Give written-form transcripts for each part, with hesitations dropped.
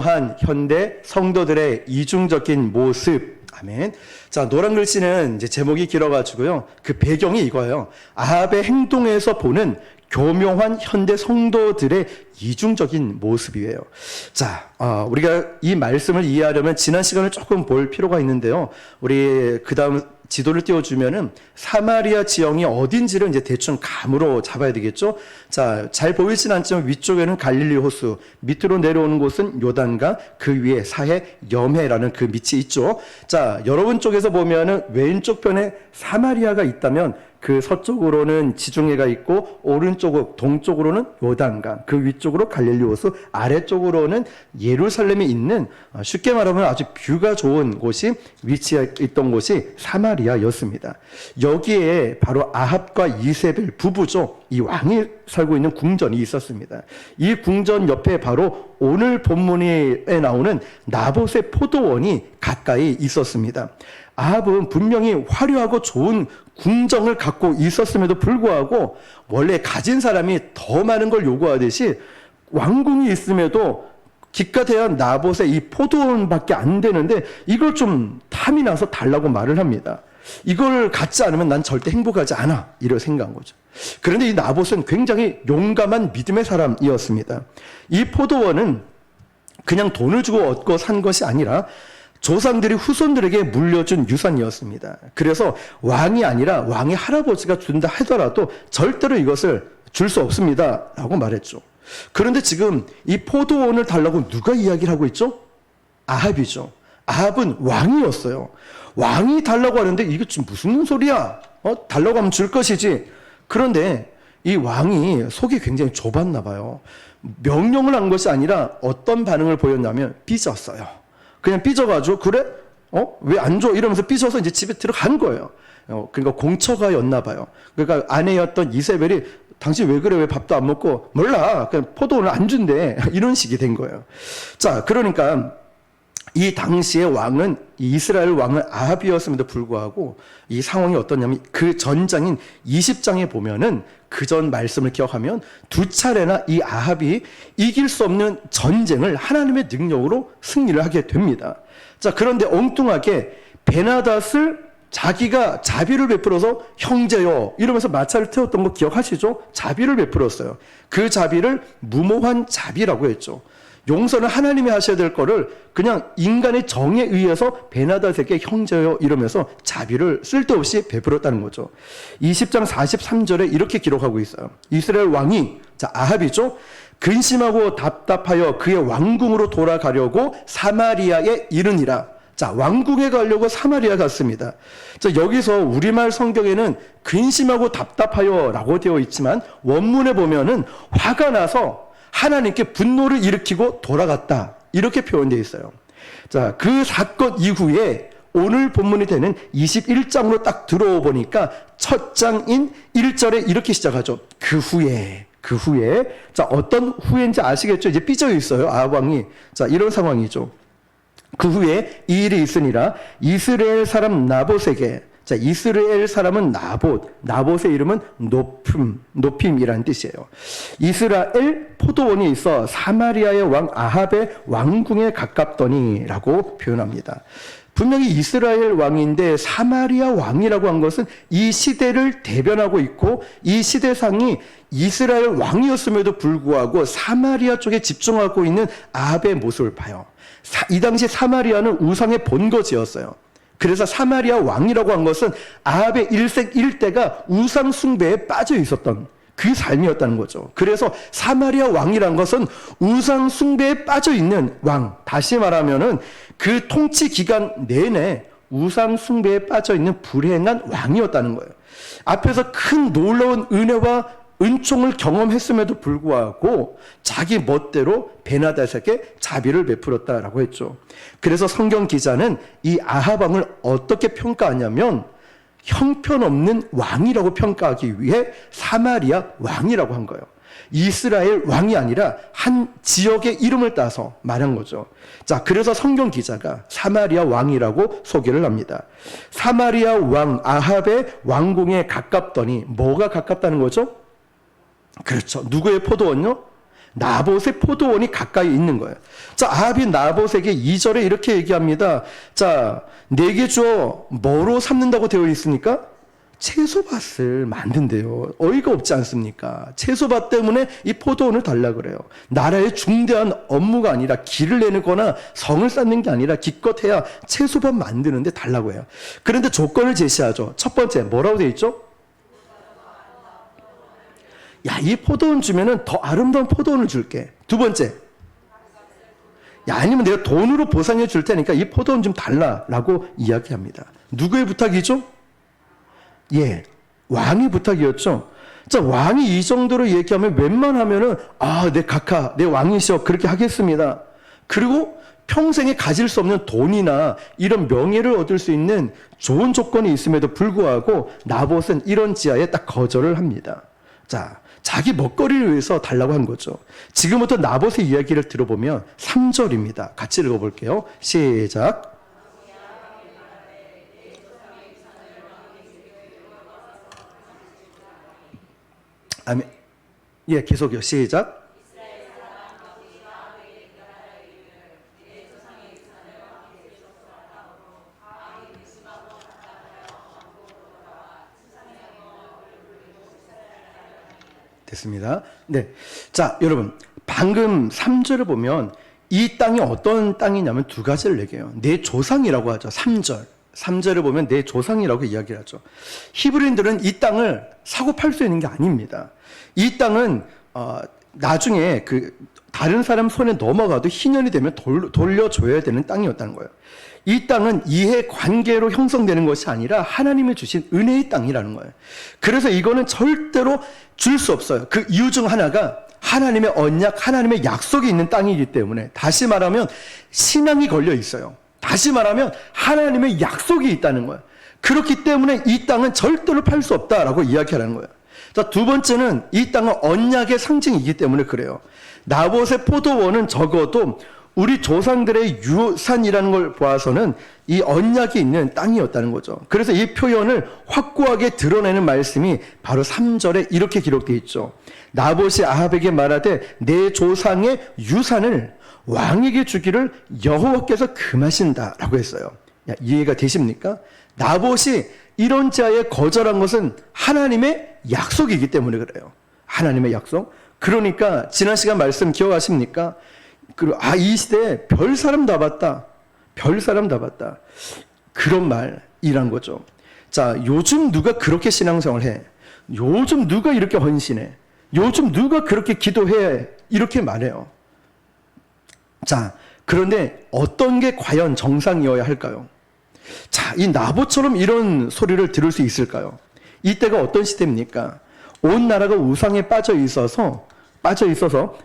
한 현대 성도들의 이중적인 모습. 아멘. 자, 노란 글씨는 이제 제목이 길어가지고요. 그 배경이 이거예요. 아합의 행동에서 보는 교묘한 현대 성도들의 이중적인 모습이에요. 자, 우리가 이 말씀을 이해하려면 지난 시간을 조금 볼 필요가 있는데요. 우리 그 다음 지도를 띄워주면은 사마리아 지형이 어딘지를 이제 대충 감으로 잡아야 되겠죠. 자, 잘 보이진 않지만 위쪽에는 갈릴리 호수, 밑으로 내려오는 곳은 요단강, 그 위에 사해 염해라는 그 밑이 있죠. 자, 여러분 쪽에서 보면은 왼쪽 편에 사마리아가 있다면 그 서쪽으로는 지중해가 있고 오른쪽 동쪽으로는 요단강, 그 위쪽으로 갈릴리 호수, 아래쪽으로는 예루살렘이 있는, 쉽게 말하면 아주 뷰가 좋은 곳이 위치해 있던 곳이 사마리아였습니다. 여기에 바로 아합과 이세벨 부부죠. 이 왕이 살고 있는 궁전이 있었습니다. 이 궁전 옆에 바로 오늘 본문에 나오는 나봇의 포도원이 가까이 있었습니다. 아합은 분명히 화려하고 좋은 궁정을 갖고 있었음에도 불구하고 원래 가진 사람이 더 많은 걸 요구하듯이 왕궁이 있음에도 기껏해야 나봇의 이 포도원밖에 안 되는데 이걸 좀 탐이 나서 달라고 말을 합니다. 이걸 갖지 않으면 난 절대 행복하지 않아, 이렇게 생각한 거죠. 그런데 이 나봇은 굉장히 용감한 믿음의 사람이었습니다. 이 포도원은 그냥 돈을 주고 얻고 산 것이 아니라 조상들이 후손들에게 물려준 유산이었습니다. 그래서 왕이 아니라 왕의 할아버지가 준다 하더라도 절대로 이것을 줄 수 없습니다 라고 말했죠. 그런데 지금 이 포도원을 달라고 누가 이야기를 하고 있죠? 아합이죠. 아합은 왕이었어요. 왕이 달라고 하는데 이게 좀 무슨 소리야? 달라고 하면 줄 것이지. 그런데 이 왕이 속이 굉장히 좁았나 봐요. 명령을 한 것이 아니라 어떤 반응을 보였냐면 삐졌어요. 그냥 삐져가지고 그래? 왜 안 줘? 이러면서 삐져서 이제 집에 들어간 거예요. 그러니까 공처가였나 봐요. 그러니까 아내였던 이세벨이 당신 왜 그래? 왜 밥도 안 먹고? 몰라. 그냥 포도원을 안 준대. 이런 식이 된 거예요. 자, 그러니까 이 당시의 왕은 이스라엘 왕은 아합이었음에도 불구하고 이 상황이 어떠냐면 그 전장인 20장에 보면은 그 전 말씀을 기억하면 두 차례나 이 아합이 이길 수 없는 전쟁을 하나님의 능력으로 승리를 하게 됩니다. 자, 그런데 엉뚱하게 베나닷을 자기가 자비를 베풀어서 형제요 이러면서 마차를 태웠던 거 기억하시죠? 자비를 베풀었어요. 그 자비를 무모한 자비라고 했죠. 용서는 하나님이 하셔야 될 거를 그냥 인간의 정에 의해서 베나닷에게 형제요 이러면서 자비를 쓸데없이 베풀었다는 거죠. 20장 43절에 이렇게 기록하고 있어요. 이스라엘 왕이, 자, 아합이죠. 근심하고 답답하여 그의 왕궁으로 돌아가려고 사마리아에 이르니라. 자, 왕궁에 가려고 사마리아 갔습니다. 자, 여기서 우리말 성경에는 근심하고 답답하여 라고 되어 있지만 원문에 보면은 화가 나서 하나님께 분노를 일으키고 돌아갔다, 이렇게 표현되어 있어요. 자, 그 사건 이후에 오늘 본문이 되는 21장으로 딱 들어오 보니까 첫 장인 1절에 이렇게 시작하죠. 그 후에. 자, 어떤 후에인지 아시겠죠? 이제 삐져 있어요, 아합 왕이. 자, 이런 상황이죠. 그 후에 이 일이 있으니라 이스라엘 사람 나봇에게, 자, 이스라엘 사람은 나봇의 이름은 높임이라는 뜻이에요. 이스라엘 포도원이 있어 사마리아의 왕 아합의 왕궁에 가깝더니 라고 표현합니다. 분명히 이스라엘 왕인데 사마리아 왕이라고 한 것은 이 시대를 대변하고 있고 이 시대상이 이스라엘 왕이었음에도 불구하고 사마리아 쪽에 집중하고 있는 아합의 모습을 봐요. 이 당시 사마리아는 우상의 본거지였어요. 그래서 사마리아 왕이라고 한 것은 아합의 일생 일대가 우상 숭배에 빠져 있었던 그 삶이었다는 거죠. 그래서 사마리아 왕이란 것은 우상 숭배에 빠져 있는 왕, 다시 말하면은 그 통치 기간 내내 우상 숭배에 빠져 있는 불행한 왕이었다는 거예요. 앞에서 큰 놀라운 은혜와 은총을 경험했음에도 불구하고 자기 멋대로 베나닷에게 자비를 베풀었다라고 했죠. 그래서 성경 기자는 이 아합 왕을 어떻게 평가하냐면 형편없는 왕이라고 평가하기 위해 사마리아 왕이라고 한 거예요. 이스라엘 왕이 아니라 한 지역의 이름을 따서 말한 거죠. 자, 그래서 성경 기자가 사마리아 왕이라고 소개를 합니다. 사마리아 왕 아합의 왕궁에 가깝더니, 뭐가 가깝다는 거죠? 그렇죠. 누구의 포도원요? 나봇의 포도원이 가까이 있는 거예요. 자, 아합이 나봇에게 2절에 이렇게 얘기합니다. 자, 내게 주어 뭐로 삼는다고 되어 있습니까? 채소밭을 만든대요. 어이가 없지 않습니까? 채소밭 때문에 이 포도원을 달라 그래요. 나라의 중대한 업무가 아니라 길을 내거나 성을 쌓는 게 아니라 기껏해야 채소밭 만드는데 달라고 해요. 그런데 조건을 제시하죠. 첫 번째 뭐라고 되어 있죠? 야, 이 포도원 주면은 더 아름다운 포도원을 줄게. 두 번째, 야, 아니면 내가 돈으로 보상해 줄 테니까 이 포도원 좀 달라라고 이야기합니다. 누구의 부탁이죠? 예, 왕의 부탁이었죠. 자, 왕이 이 정도로 얘기하면 웬만하면은 내 각하, 내 왕이시여 그렇게 하겠습니다. 그리고 평생에 가질 수 없는 돈이나 이런 명예를 얻을 수 있는 좋은 조건이 있음에도 불구하고 나봇은 이런 지하에 딱 거절을 합니다. 자, 자기 먹거리를 위해서 달라고 한 거죠. 지금부터 나봇의 이야기를 들어보면 3절입니다. 같이 읽어볼게요. 시작. 아멘. 예, 계속요. 시작. 됐습니다. 네. 자, 여러분. 방금 3절을 보면 이 땅이 어떤 땅이냐면 두 가지를 얘기해요. 내 조상이라고 하죠. 3절. 3절을 보면 내 조상이라고 이야기를 하죠. 히브리인들은 이 땅을 사고 팔 수 있는 게 아닙니다. 이 땅은 나중에 다른 사람 손에 넘어가도 희년이 되면 돌려줘야 되는 땅이었다는 거예요. 이 땅은 이해 관계로 형성되는 것이 아니라 하나님이 주신 은혜의 땅이라는 거예요. 그래서 이거는 절대로 줄 수 없어요. 그 이유 중 하나가 하나님의 언약, 하나님의 약속이 있는 땅이기 때문에, 다시 말하면 신앙이 걸려 있어요. 다시 말하면 하나님의 약속이 있다는 거예요. 그렇기 때문에 이 땅은 절대로 팔 수 없다라고 이야기하는 거예요. 자, 두 번째는 이 땅은 언약의 상징이기 때문에 그래요. 나봇의 포도원은 적어도 우리 조상들의 유산이라는 걸 보아서는 이 언약이 있는 땅이었다는 거죠. 그래서 이 표현을 확고하게 드러내는 말씀이 바로 3절에 이렇게 기록되어 있죠. 나봇이 아합에게 말하되 내 조상의 유산을 왕에게 주기를 여호와께서 금하신다라고 했어요. 야, 이해가 되십니까? 나봇이 이런 자에 거절한 것은 하나님의 약속이기 때문에 그래요. 하나님의 약속. 그러니까 지난 시간 말씀 기억하십니까? 그리고 이 시대에 별 사람 다 봤다. 별 사람 다 봤다. 그런 말이란 거죠. 자, 요즘 누가 그렇게 신앙생활 해? 요즘 누가 이렇게 헌신해? 요즘 누가 그렇게 기도해? 이렇게 말해요. 자, 그런데 어떤 게 과연 정상이어야 할까요? 자, 이 나봇처럼 이런 소리를 들을 수 있을까요? 이때가 어떤 시대입니까? 온 나라가 우상에 빠져 있어서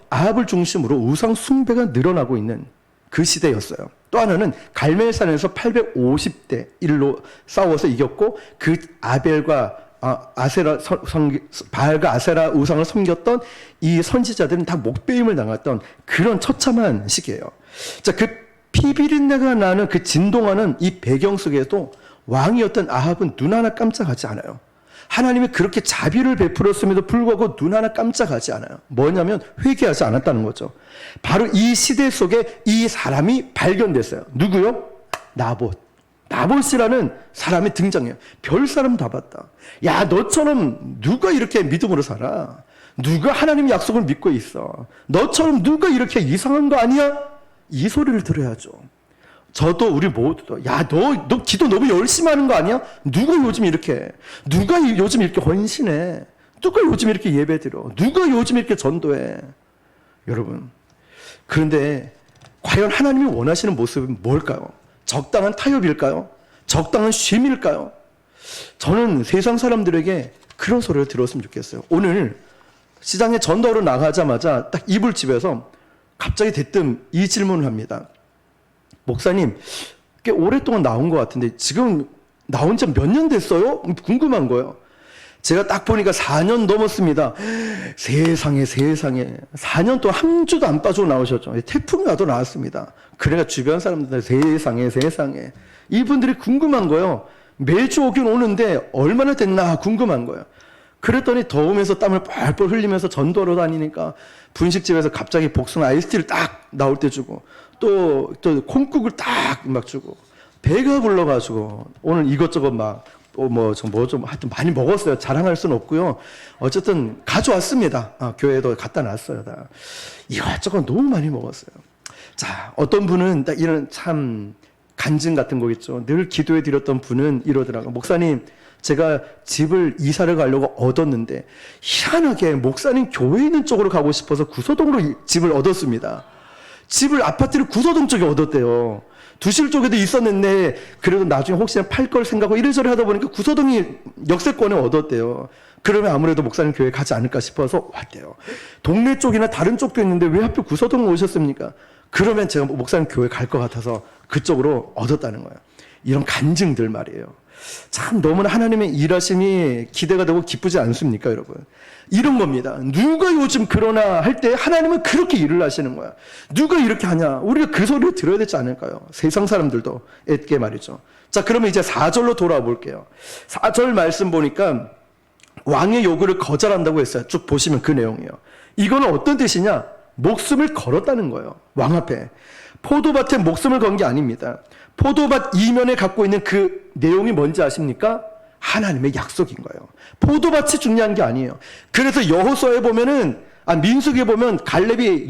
아합을 중심으로 우상 숭배가 늘어나고 있는 그 시대였어요. 또 하나는 갈멜산에서 850대 1로 싸워서 이겼고, 그 아벨과 바알과 아세라 우상을 섬겼던 이 선지자들은 다 목베임을 당했던 그런 처참한 시기예요. 자, 그 피비린내가 나는 그 진동하는 이 배경 속에도 왕이었던 아합은 눈 하나 깜짝하지 않아요. 하나님이 그렇게 자비를 베풀었음에도 불구하고 눈 하나 깜짝하지 않아요. 뭐냐면 회개하지 않았다는 거죠. 바로 이 시대 속에 이 사람이 발견됐어요. 누구요? 나봇이라는 사람이 등장해요. 별 사람 다 봤다. 야, 너처럼 누가 이렇게 믿음으로 살아? 누가 하나님 약속을 믿고 있어? 너처럼 누가 이렇게 이상한 거 아니야? 이 소리를 들어야죠. 저도 우리 모두도, 야, 너 기도 너무 열심히 하는 거 아니야? 누가 요즘 이렇게 헌신해? 누가 요즘 이렇게 예배 드려? 누가 요즘 이렇게 전도해? 여러분, 그런데 과연 하나님이 원하시는 모습은 뭘까요? 적당한 타협일까요? 적당한 쉼일까요? 저는 세상 사람들에게 그런 소리를 들었으면 좋겠어요. 오늘 시장에 전도하러 나가자마자 딱 이불집에서 갑자기 대뜸 이 질문을 합니다. 목사님, 꽤 오랫동안 나온 것 같은데 지금 나온 지 몇 년 됐어요? 궁금한 거예요. 제가 딱 보니까 4년 넘었습니다. 세상에 4년 동안 한 주도 안 빠지고 나오셨죠. 태풍이 와도 나왔습니다. 그래가 주변 사람들 세상에 이분들이 궁금한 거예요. 매주 오긴 오는데 얼마나 됐나 궁금한 거예요. 그랬더니 더우면서 땀을 뻘뻘 흘리면서 전도하러 다니니까 분식집에서 갑자기 복숭아 아이스티를 딱 나올 때 주고 또 콩국을 딱 막 주고 배가 불러가지고 오늘 이것저것 막 하여튼 많이 먹었어요. 자랑할 수는 없고요. 어쨌든 가져왔습니다. 교회에도 갖다 놨어요. 다. 이것저것 너무 많이 먹었어요. 자, 어떤 분은 딱 이런 참 간증 같은 거겠죠. 늘 기도해 드렸던 분은 이러더라고요. 목사님, 제가 집을 이사를 가려고 얻었는데 희한하게 목사님 교회 있는 쪽으로 가고 싶어서 구서동으로 집을 얻었습니다. 아파트를 구서동 쪽에 얻었대요. 두실 쪽에도 있었는데 그래도 나중에 혹시나 팔 걸 생각하고 이래저래 하다 보니까 구서동이 역세권에 얻었대요. 그러면 아무래도 목사님 교회 가지 않을까 싶어서 왔대요. 동네 쪽이나 다른 쪽도 있는데 왜 하필 구서동을 오셨습니까? 그러면 제가 목사님 교회 갈 것 같아서 그쪽으로 얻었다는 거예요. 이런 간증들 말이에요. 참 너무나 하나님의 일하심이 기대가 되고 기쁘지 않습니까, 여러분? 이런 겁니다. 누가 요즘 그러나 할 때 하나님은 그렇게 일을 하시는 거야. 누가 이렇게 하냐? 우리가 그 소리를 들어야 되지 않을까요? 세상 사람들도 애게 말이죠. 자, 그러면 이제 4절로 돌아와 볼게요. 4절 말씀 보니까 왕의 요구를 거절한다고 했어요. 쭉 보시면 그 내용이에요. 이거는 어떤 뜻이냐? 목숨을 걸었다는 거예요. 왕 앞에. 포도밭에 목숨을 건 게 아닙니다. 포도밭 이면에 갖고 있는 그 내용이 뭔지 아십니까? 하나님의 약속인 거예요. 포도밭이 중요한 게 아니에요. 그래서 여호수아에 보면은 민수기에 보면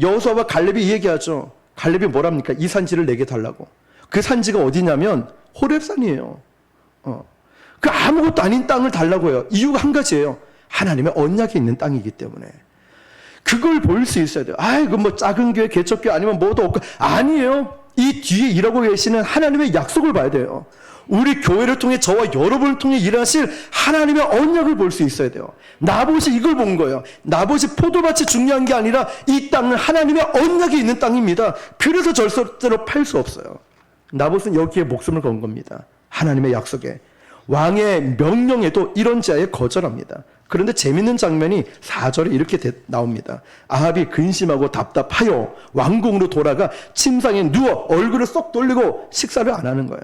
여호수아와 갈렙이 이 얘기하죠. 갈렙이 뭐랍니까? 이 산지를 내게 달라고. 그 산지가 어디냐면 호렙산이에요. 그 아무것도 아닌 땅을 달라고 해요. 이유가 한 가지예요. 하나님의 언약이 있는 땅이기 때문에. 그걸 볼 수 있어야 돼요. 그 뭐 작은 교회, 개척교회 아니면 뭐도 없고. 아니에요. 이 뒤에 일하고 계시는 하나님의 약속을 봐야 돼요. 우리 교회를 통해 저와 여러분을 통해 일하실 하나님의 언약을 볼 수 있어야 돼요. 나봇이 이걸 본 거예요. 나봇이 포도밭이 중요한 게 아니라 이 땅은 하나님의 언약이 있는 땅입니다. 그래서 절대로 팔 수 없어요. 나봇은 여기에 목숨을 건 겁니다. 하나님의 약속에. 왕의 명령에도 이런 자에 거절합니다. 그런데 재밌는 장면이 4절에 이렇게 나옵니다. 아합이 근심하고 답답하여 왕궁으로 돌아가 침상에 누워 얼굴을 쏙 돌리고 식사를 안 하는 거예요.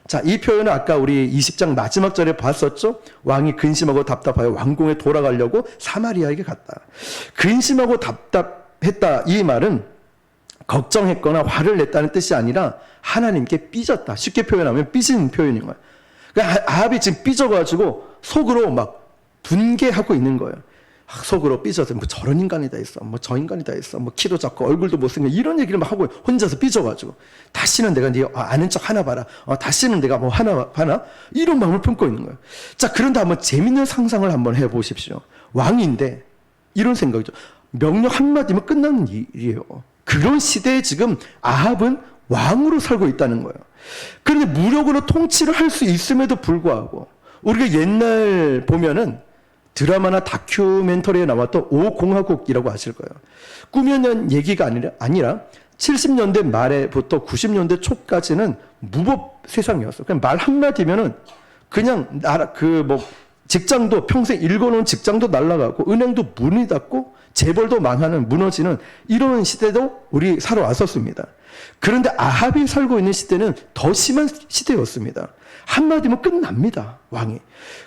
자, 이 표현은 아까 우리 20장 마지막 절에 봤었죠? 왕이 근심하고 답답하여 왕궁에 돌아가려고 사마리아에게 갔다. 근심하고 답답했다, 이 말은 걱정했거나 화를 냈다는 뜻이 아니라 하나님께 삐졌다. 쉽게 표현하면 삐진 표현인 거예요. 그러니까 아합이 지금 삐져가지고 속으로 막 분개하고 있는 거예요. 속으로 삐져서 뭐 저런 인간이 다 있어, 뭐 저 인간이 다 있어, 뭐 키도 작고 얼굴도 못생겨, 이런 얘기를 막 하고 혼자서 삐져가지고 다시는 내가 네 아는 척 하나 봐라, 다시는 내가 뭐 하나 봐나, 이런 마음을 품고 있는 거예요. 자, 그런데 한번 재밌는 상상을 한번 해보십시오. 왕인데 이런 생각이죠. 명령 한마디면 끝나는 일이에요. 그런 시대에 지금 아합은 왕으로 살고 있다는 거예요. 그런데 무력으로 통치를 할 수 있음에도 불구하고 우리가 옛날 보면은 드라마나 다큐멘터리에 나왔던 오공화국이라고 아실 거예요. 꾸며낸 얘기가 아니라 70년대 말에부터 90년대 초까지는 무법 세상이었어요. 그냥 말 한마디면은 그냥 직장도 평생 읽어놓은 직장도 날아가고 은행도 문이 닫고 재벌도 망하는, 무너지는 이런 시대도 우리 살아왔었습니다. 그런데 아합이 살고 있는 시대는 더 심한 시대였습니다. 한마디면 끝납니다, 왕이.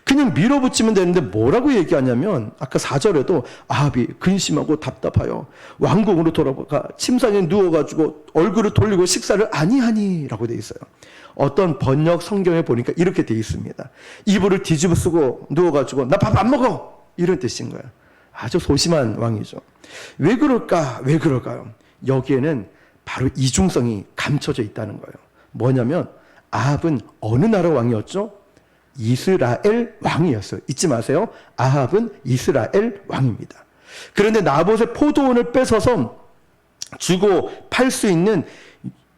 그냥 밀어붙이면 되는데 뭐라고 얘기하냐면 아까 4절에도 아합이 근심하고 답답하여 왕궁으로 돌아가 침상에 누워가지고 얼굴을 돌리고 식사를 아니하니 라고 돼 있어요. 어떤 번역 성경에 보니까 이렇게 돼 있습니다. 이불을 뒤집어 쓰고 누워가지고 나 밥 안 먹어, 이런 뜻인 거예요. 아주 소심한 왕이죠. 왜 그럴까요? 여기에는 바로 이중성이 감춰져 있다는 거예요. 뭐냐면 아합은 어느 나라 왕이었죠? 이스라엘 왕이었어요. 잊지 마세요. 아합은 이스라엘 왕입니다. 그런데 나봇의 포도원을 뺏어서 주고 팔 수 있는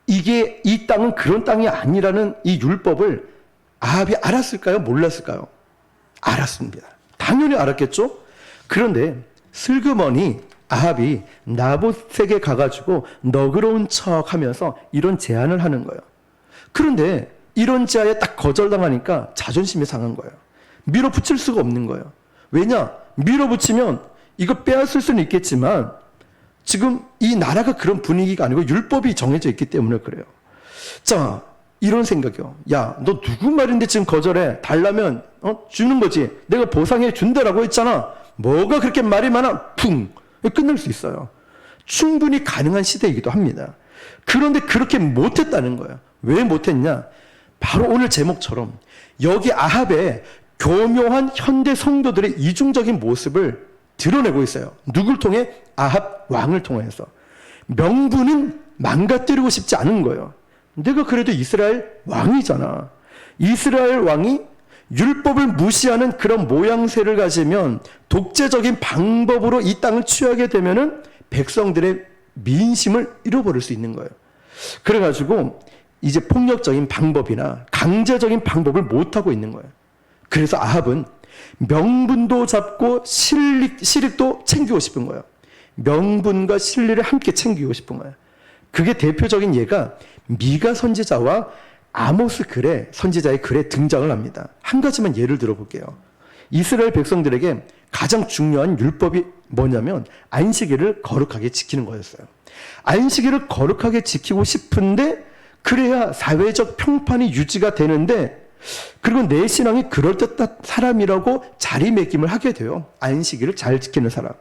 이 땅은 그런 땅이 아니라는 이 율법을 아합이 알았을까요? 몰랐을까요? 알았습니다. 당연히 알았겠죠? 그런데 슬그머니 아합이 나봇에게 가가지고 너그러운 척 하면서 이런 제안을 하는 거예요. 그런데 이런 제안에 딱 거절당하니까 자존심이 상한 거예요. 밀어붙일 수가 없는 거예요. 왜냐? 밀어붙이면 이거 빼앗을 수는 있겠지만 지금 이 나라가 그런 분위기가 아니고 율법이 정해져 있기 때문에 그래요. 자, 이런 생각이요. 야, 너 누구 말인데 지금 거절해? 달라면 주는 거지. 내가 보상해 준다라고 했잖아. 뭐가 그렇게 말이 많아? 쿵! 끝낼 수 있어요. 충분히 가능한 시대이기도 합니다. 그런데 그렇게 못했다는 거예요. 왜 못했냐? 바로 오늘 제목처럼 여기 아합의 교묘한 현대 성도들의 이중적인 모습을 드러내고 있어요. 누굴 통해? 아합 왕을 통해서. 명분은 망가뜨리고 싶지 않은 거예요. 내가 그래도 이스라엘 왕이잖아. 이스라엘 왕이 율법을 무시하는 그런 모양새를 가지면 독재적인 방법으로 이 땅을 취하게 되면은 백성들의 민심을 잃어버릴 수 있는 거예요. 그래가지고 이제 폭력적인 방법이나 강제적인 방법을 못하고 있는 거예요. 그래서 아합은 명분도 잡고 실익도 챙기고 싶은 거예요. 명분과 실리를 함께 챙기고 싶은 거예요. 그게 대표적인 예가 미가 선지자와 아모스 글의 선지자의 글에 등장을 합니다. 한 가지만 예를 들어볼게요. 이스라엘 백성들에게 가장 중요한 율법이 뭐냐면 안식일을 거룩하게 지키는 거였어요. 안식일을 거룩하게 지키고 싶은데 그래야 사회적 평판이 유지가 되는데 그리고 내 신앙이 그럴듯한 사람이라고 자리매김을 하게 돼요. 안식일을 잘 지키는 사람.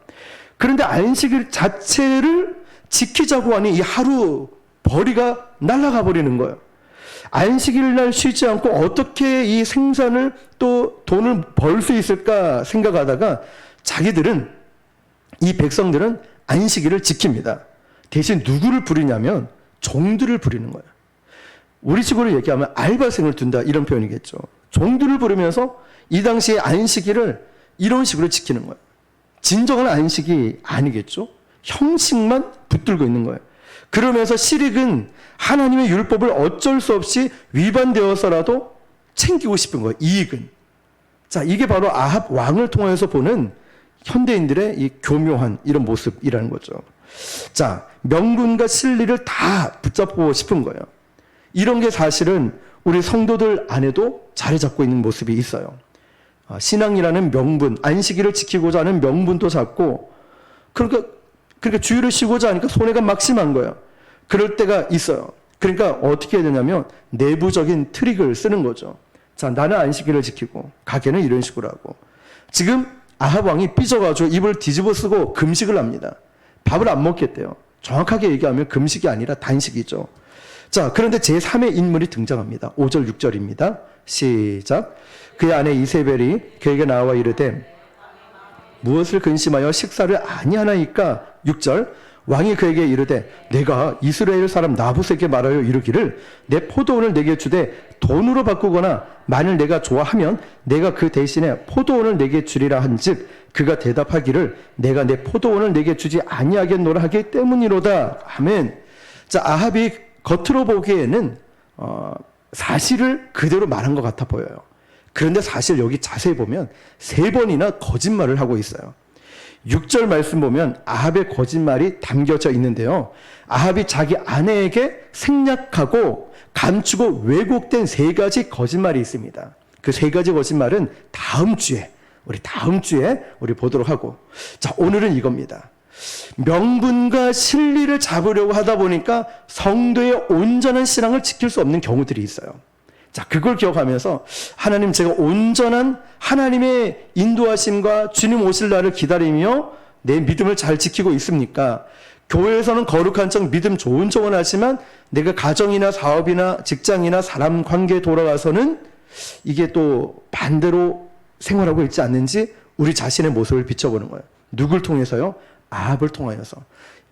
그런데 안식일 자체를 지키자고 하니 이 하루 벌이가 날아가 버리는 거예요. 안식일 날 쉬지 않고 어떻게 이 생산을 또 돈을 벌 수 있을까 생각하다가 자기들은 이 백성들은 안식일을 지킵니다. 대신 누구를 부리냐면 종들을 부리는 거예요. 우리 식으로 얘기하면 알바생을 둔다 이런 표현이겠죠. 종들을 부르면서 이 당시에 안식일을 이런 식으로 지키는 거예요. 진정한 안식이 아니겠죠. 형식만 붙들고 있는 거예요. 그러면서 실익은 하나님의 율법을 어쩔 수 없이 위반되어서라도 챙기고 싶은 거예요. 이익은. 자, 이게 바로 아합 왕을 통해서 보는 현대인들의 이 교묘한 이런 모습이라는 거죠. 자, 명분과 실리를 다 붙잡고 싶은 거예요. 이런 게 사실은 우리 성도들 안에도 자리 잡고 있는 모습이 있어요. 신앙이라는 명분, 안식일을 지키고자 하는 명분도 잡고, 그러니까 주일을 쉬고자 하니까 손해가 막심한 거예요. 그럴 때가 있어요. 그러니까 어떻게 해야 되냐면 내부적인 트릭을 쓰는 거죠. 자, 나는 안식일을 지키고 가게는 이런 식으로 하고. 지금 아합 왕이 삐져가지고 입을 뒤집어 쓰고 금식을 합니다. 밥을 안 먹겠대요. 정확하게 얘기하면 금식이 아니라 단식이죠. 자, 그런데 제3의 인물이 등장합니다. 5절, 6절입니다. 시작. 그의 아내 이세벨이 그에게 나와 이르되 무엇을 근심하여 식사를 아니하나이까? 6절. 왕이 그에게 이르되 내가 이스라엘 사람 나봇에게 말하여 이르기를 내 포도원을 내게 주되 돈으로 바꾸거나 만일 내가 좋아하면 내가 그 대신에 포도원을 내게 주리라 한즉 그가 대답하기를 내가 내 포도원을 내게 주지 아니하겠노라 하기 때문이로다. 아멘. 자, 아합이 겉으로 보기에는 사실을 그대로 말한 것 같아 보여요. 그런데 사실 여기 자세히 보면 3번이나 거짓말을 하고 있어요. 6절 말씀 보면 아합의 거짓말이 담겨져 있는데요. 아합이 자기 아내에게 생략하고 감추고 왜곡된 3가지 거짓말이 있습니다. 그 3가지 거짓말은 다음 주에 우리 보도록 하고. 자, 오늘은 이겁니다. 명분과 실리를 잡으려고 하다 보니까 성도의 온전한 신앙을 지킬 수 없는 경우들이 있어요. 자, 그걸 기억하면서 하나님, 제가 온전한 하나님의 인도하심과 주님 오실 날을 기다리며 내 믿음을 잘 지키고 있습니까? 교회에서는 거룩한 척 믿음 좋은 척은 하지만 내가 가정이나 사업이나 직장이나 사람 관계에 돌아가서는 이게 또 반대로 생활하고 있지 않는지 우리 자신의 모습을 비춰보는 거예요. 누굴 통해서요? 아합을 통하여서.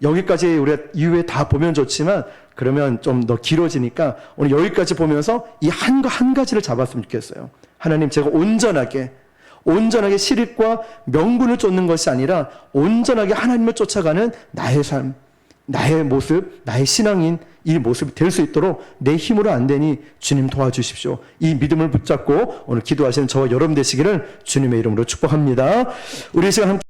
여기까지 우리가 이후에 다 보면 좋지만 그러면 좀 더 길어지니까 오늘 여기까지 보면서 이 한 가지를 잡았으면 좋겠어요. 하나님, 제가 온전하게 실익과 명분을 쫓는 것이 아니라 온전하게 하나님을 쫓아가는 나의 삶, 나의 모습, 나의 신앙인 이 모습이 될 수 있도록 내 힘으로 안 되니 주님 도와주십시오. 이 믿음을 붙잡고 오늘 기도하시는 저와 여러분 되시기를 주님의 이름으로 축복합니다. 우리 시간 함께